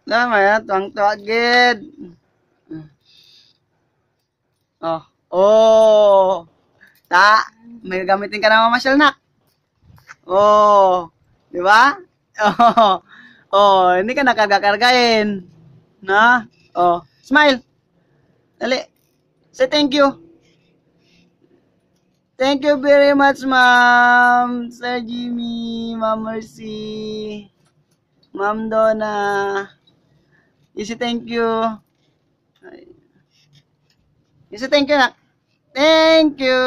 Tama yan, tuwang-tuwa gid. Oh. Oh. Ta, may gamitin ka na mamasyal na. Oh. Di ba? Oh. Oh, hindi ka nakakargain. Na? Oh. Smile. Dali. Say thank you. Thank you very much, Ma'am. Sir Jimmy, Ma'am Mercy, Ma'am Donna. You say thank you. You say thank you na. Thank you.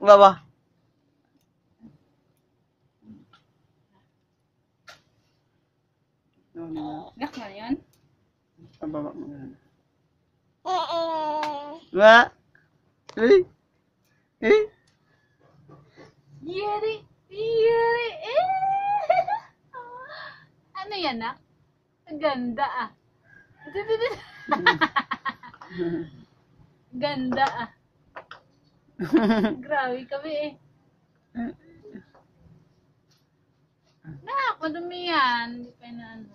Baba. Gak na yun? Baba mo na. Ba? Eh? Eh? Yeri! Yeri! Eh! Ano yan ah? Ang ganda ah. Ganda ah. Grabe kami eh. Madumi yan. Hindi pa na ano.